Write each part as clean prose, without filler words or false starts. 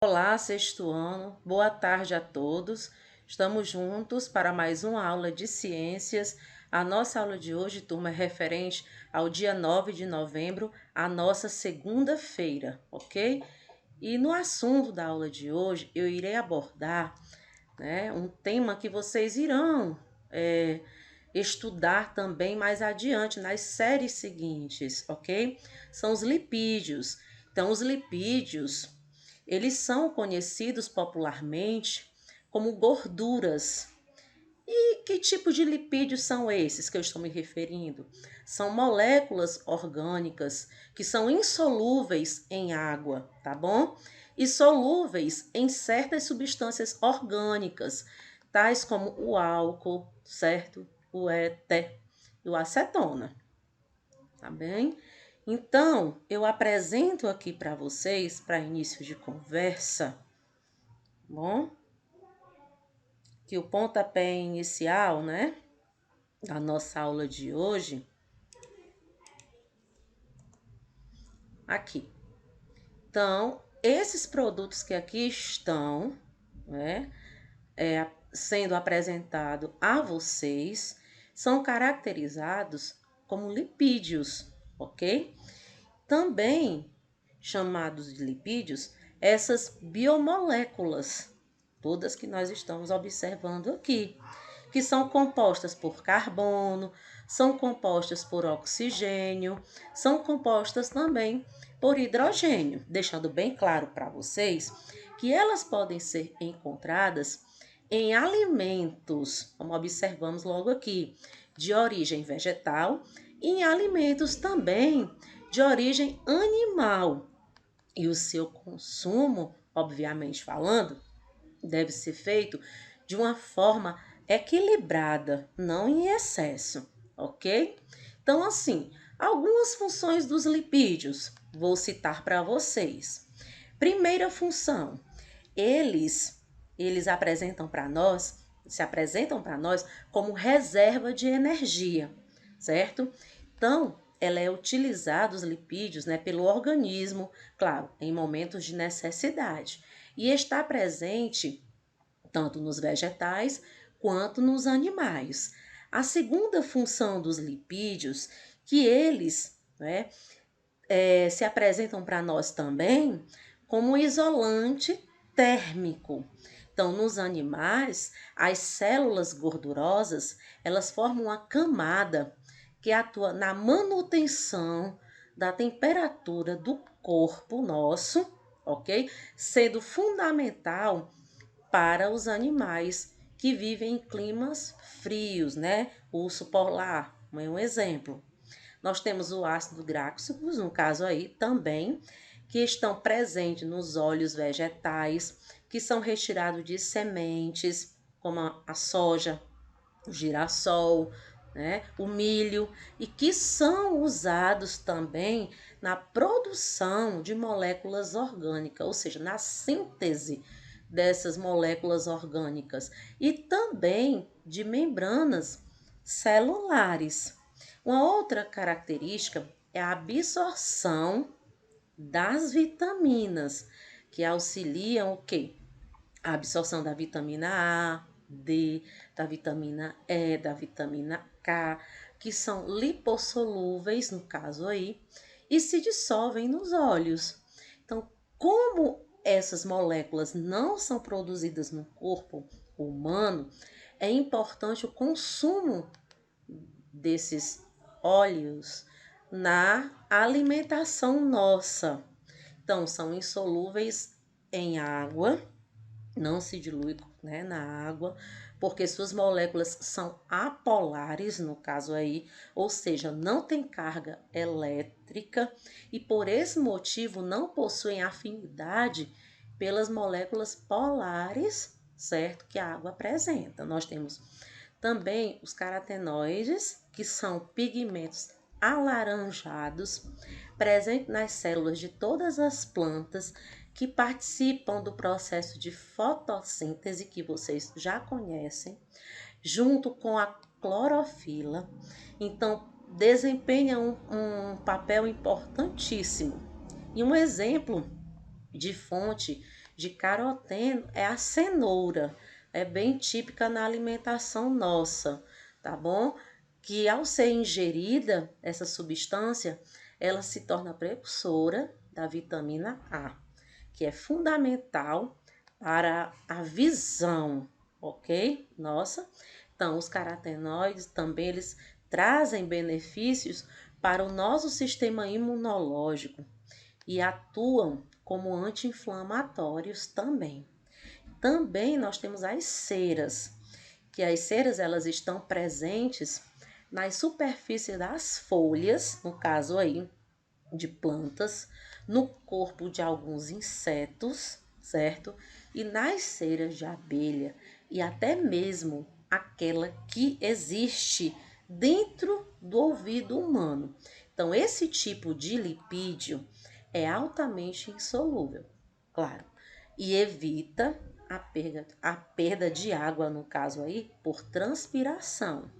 Olá, sexto ano, boa tarde a todos. Estamos juntos para mais uma aula de ciências. A nossa aula de hoje, turma, é referente ao dia 9 de novembro, a nossa segunda-feira, ok? E no assunto da aula de hoje, eu irei abordar, um tema que vocês irão estudar também mais adiante, nas séries seguintes, ok? São os lipídios. Então, os lipídios, eles são conhecidos popularmente como gorduras. E que tipo de lipídios são esses que eu estou me referindo? São moléculas orgânicas que são insolúveis em água, tá bom? E solúveis em certas substâncias orgânicas, tais como o álcool, certo? O éter e o acetona, tá bem? Então, eu apresento aqui para vocês, para início de conversa, bom? Que o pontapé inicial, da nossa aula de hoje, aqui. Então, esses produtos que aqui estão, sendo apresentado a vocês, são caracterizados como lipídios, ok? Também chamados de lipídios, essas biomoléculas, todas que nós estamos observando aqui, que são compostas por carbono, são compostas por oxigênio, são compostas também por hidrogênio, deixando bem claro para vocês que elas podem ser encontradas em alimentos, como observamos logo aqui, de origem vegetal, e em alimentos também de origem animal. E o seu consumo, obviamente falando, deve ser feito de uma forma equilibrada, não em excesso, ok? Então, assim, algumas funções dos lipídios, vou citar para vocês. Primeira função, eles apresentam para nós, se apresentam para nós como reserva de energia, certo? Então, ela é utilizada, os lipídios, pelo organismo, claro, em momentos de necessidade. E está presente tanto nos vegetais quanto nos animais. A segunda função dos lipídios, que eles se apresentam para nós também como isolante térmico. Então, nos animais, as células gordurosas, elas formam uma camada que atua na manutenção da temperatura do corpo nosso, ok? Sendo fundamental para os animais que vivem em climas frios, O urso polar é um exemplo. Nós temos o ácido gráxico, no caso aí também, que estão presentes nos óleos vegetais, que são retirados de sementes, como a soja, o girassol, o milho, e que são usados também na produção de moléculas orgânicas, ou seja, na síntese dessas moléculas orgânicas e também de membranas celulares. Uma outra característica é a absorção das vitaminas, que auxiliam o quê? A absorção da vitamina A, D, da vitamina E, da vitamina K, que são lipossolúveis, no caso aí, e se dissolvem nos óleos. Então, como essas moléculas não são produzidas no corpo humano, é importante o consumo desses óleos na alimentação nossa. Então, são insolúveis em água, não se dilui na água, porque suas moléculas são apolares, no caso aí, ou seja, não tem carga elétrica e por esse motivo não possuem afinidade pelas moléculas polares, certo? Que a água apresenta. Nós temos também os carotenoides, que são pigmentos alaranjados, presentes nas células de todas as plantas, que participam do processo de fotossíntese, que vocês já conhecem, junto com a clorofila. Então, desempenha um papel importantíssimo. E um exemplo de fonte de caroteno é a cenoura. É bem típica na alimentação nossa, tá bom? Que ao ser ingerida, essa substância, ela se torna precursora da vitamina A, que é fundamental para a visão, ok? Nossa, então os carotenoides também eles trazem benefícios para o nosso sistema imunológico e atuam como anti-inflamatórios também. Também nós temos as ceras, que as ceras elas estão presentes nas superfícies das folhas, no caso aí de plantas, no corpo de alguns insetos, certo? E nas ceras de abelha e até mesmo aquela que existe dentro do ouvido humano. Então, esse tipo de lipídio é altamente insolúvel, claro, e evita a perda de água, no caso aí, por transpiração.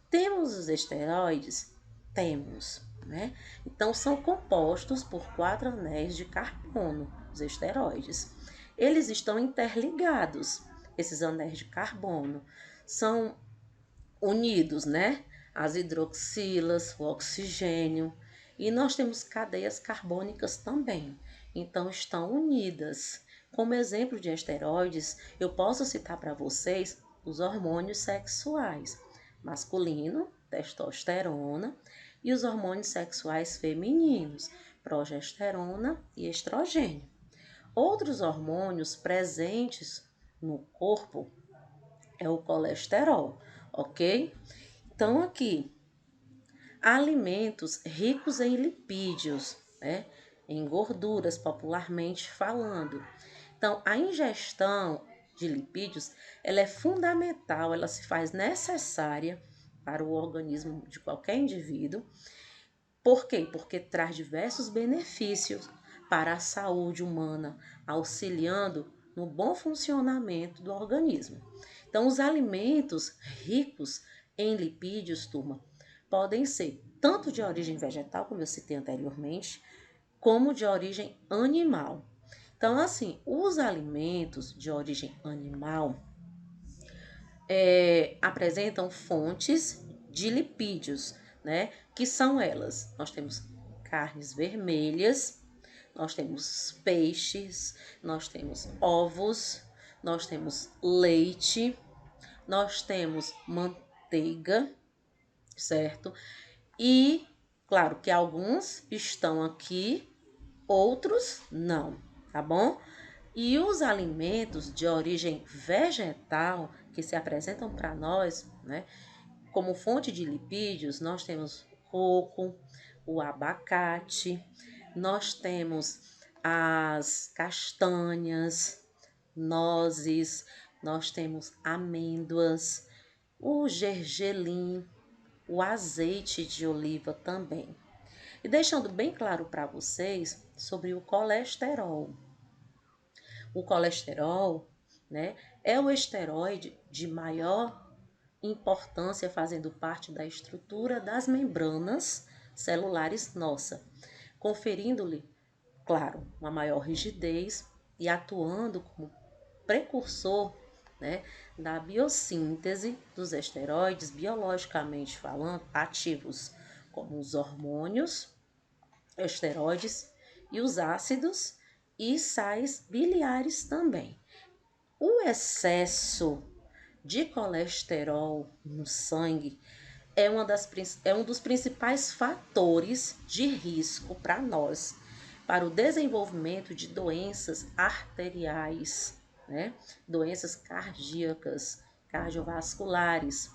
Temos os esteroides? Temos, né? Então, são compostos por 4 anéis de carbono, os esteroides. Eles estão interligados, esses anéis de carbono. São unidos, né? As hidroxilas, o oxigênio. E nós temos cadeias carbônicas também. Então, estão unidas. Como exemplo de esteroides, eu posso citar para vocês os hormônios sexuais: masculino, testosterona, e os hormônios sexuais femininos, progesterona e estrogênio. Outros hormônios presentes no corpo é o colesterol, ok? Então, aqui, alimentos ricos em lipídios, né? Em gorduras, popularmente falando. Então, a ingestão de lipídios, ela é fundamental, ela se faz necessária para o organismo de qualquer indivíduo. Por quê? Porque traz diversos benefícios para a saúde humana, auxiliando no bom funcionamento do organismo. Então, os alimentos ricos em lipídios, turma, podem ser tanto de origem vegetal, como eu citei anteriormente, como de origem animal. Então, assim, os alimentos de origem animal apresentam fontes de lipídios, né? Que são elas. Nós temos carnes vermelhas, nós temos peixes, nós temos ovos, nós temos leite, nós temos manteiga, certo? E, claro, que alguns estão aqui, outros não, tá bom? E os alimentos de origem vegetal que se apresentam para nós, né, como fonte de lipídios, nós temos o coco, o abacate, nós temos as castanhas, nozes, nós temos amêndoas, o gergelim, o azeite de oliva também. E deixando bem claro para vocês sobre o colesterol. O colesterol, né, é o esteroide de maior importância, fazendo parte da estrutura das membranas celulares nossa, conferindo-lhe, claro, uma maior rigidez e atuando como precursor, né, da biossíntese dos esteroides, biologicamente falando, ativos, como os hormônios, esteroides e os ácidos e sais biliares também. O excesso de colesterol no sangue é um dos principais fatores de risco para nós, para o desenvolvimento de doenças arteriais, né? Doenças cardíacas, cardiovasculares,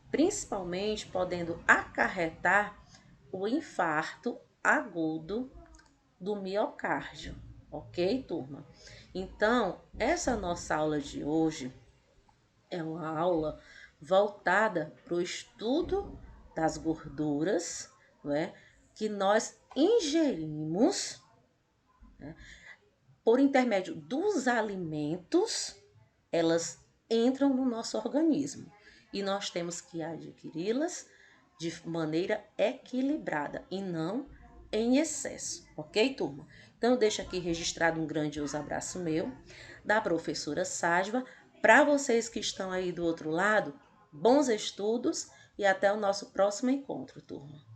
principalmente podendo acarretar o infarto agudo do miocárdio, ok, turma? Então, essa nossa aula de hoje é uma aula voltada para o estudo das gorduras, não é? Que nós ingerimos, né? Por intermédio dos alimentos, elas entram no nosso organismo e nós temos que adquiri-las de maneira equilibrada e não em excesso, ok, turma? Então, eu deixo aqui registrado um grandioso abraço meu, da professora Sajva. Para vocês que estão aí do outro lado, bons estudos e até o nosso próximo encontro, turma.